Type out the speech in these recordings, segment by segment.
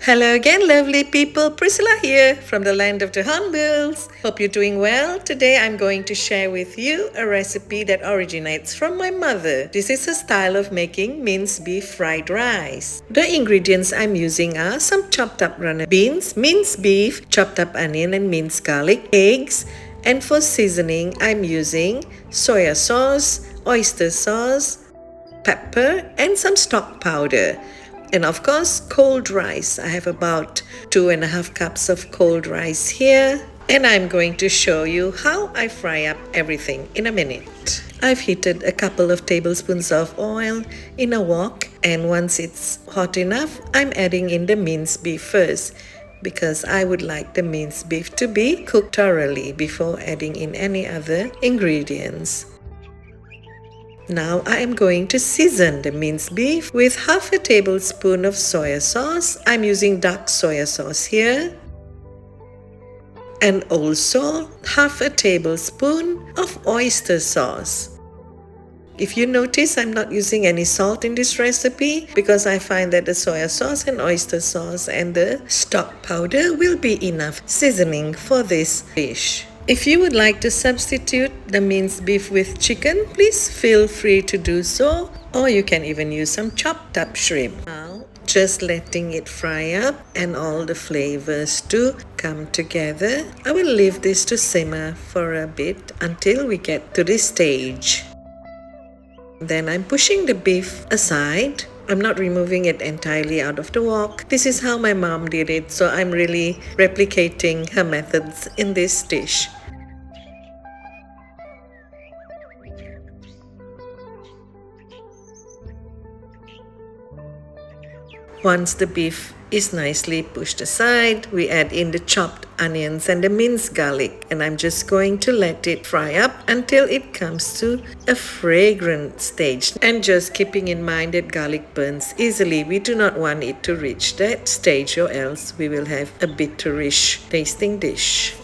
Hello again, lovely people. Priscilla here from the land of the Hornbills. Hope you're doing well. Today I'm going to share with you a recipe that originates from my mother. This is a style of making minced beef fried rice. The ingredients I'm using are some chopped up runner beans, minced beef, chopped up onion and minced garlic, eggs, and for seasoning I'm using soya sauce, oyster sauce, pepper, and some stock powder. And of course, cold rice. I have about 2.5 cups of cold rice here. And I'm going to show you how I fry up everything in a minute. I've heated a couple of tablespoons of oil in a wok. And once it's hot enough, I'm adding in the minced beef first, because I would like the minced beef to be cooked thoroughly before adding in any other ingredients. Now I am going to season the minced beef with half a tablespoon of soya sauce. I'm using dark soya sauce here. And also half a tablespoon of oyster sauce. If you notice, I'm not using any salt in this recipe because I find that the soya sauce and oyster sauce and the stock powder will be enough seasoning for this dish. If you would like to substitute the minced beef with chicken, please feel free to do so, or you can even use some chopped up shrimp. Now, just letting it fry up and all the flavors to come together. I will leave this to simmer for a bit until we get to this stage. Then I'm pushing the beef aside. I'm not removing it entirely out of the wok. This is how my mom did it, so I'm really replicating her methods in this dish. Once the beef is nicely pushed aside, we add in the chopped onions and the minced garlic, and I'm just going to let it fry up until it comes to a fragrant stage. And just keeping in mind that garlic burns easily, we do not want it to reach that stage, or else we will have a bitterish tasting dish.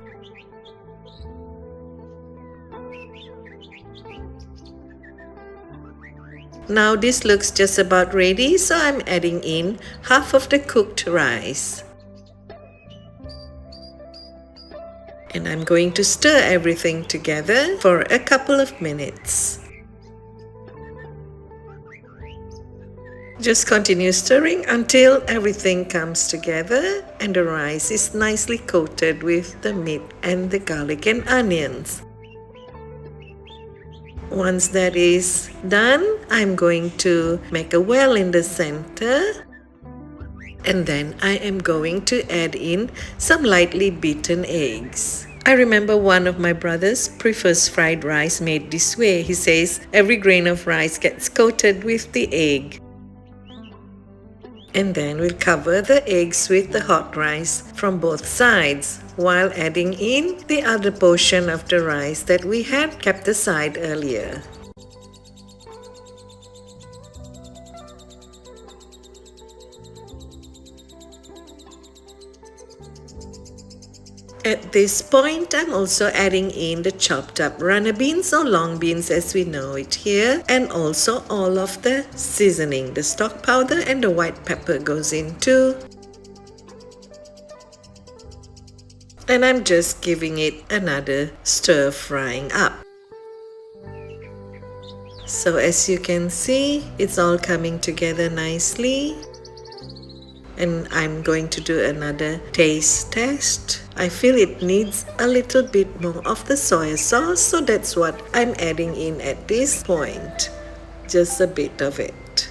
Now this looks just about ready, so I'm adding in half of the cooked rice. And I'm going to stir everything together for a couple of minutes. Just continue stirring until everything comes together and the rice is nicely coated with the meat and the garlic and onions. Once that is done, I'm going to make a well in the center. And then I am going to add in some lightly beaten eggs. I remember one of my brothers prefers fried rice made this way. He says every grain of rice gets coated with the egg. And then we'll cover the eggs with the hot rice from both sides while adding in the other portion of the rice that we had kept aside earlier. At this point, I'm also adding in the chopped up runner beans or long beans as we know it here, and also all of the seasoning. The stock powder and the white pepper goes in too. And I'm just giving it another stir frying up. So as you can see, it's all coming together nicely. And I'm going to do another taste test. I feel it needs a little bit more of the soya sauce, so that's what I'm adding in at this point. Just a bit of it.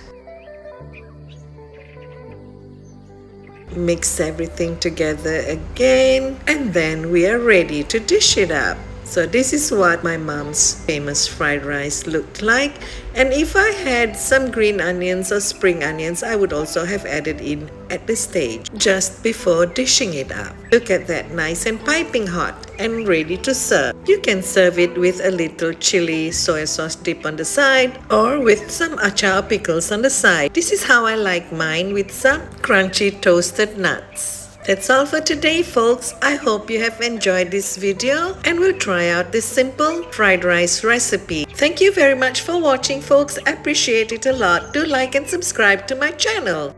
Mix everything together again, and then we are ready to dish it up. So this is what my mom's famous fried rice looked like. And if I had some green onions or spring onions, I would also have added in at this stage, just before dishing it up. Look at that, nice and piping hot and ready to serve. You can serve it with a little chili soy sauce dip on the side, or with some achar pickles on the side. This is how I like mine, with some crunchy toasted nuts. That's all for today, folks. I hope you have enjoyed this video and will try out this simple fried rice recipe. Thank you very much for watching, folks. I appreciate it a lot. Do like and subscribe to my channel.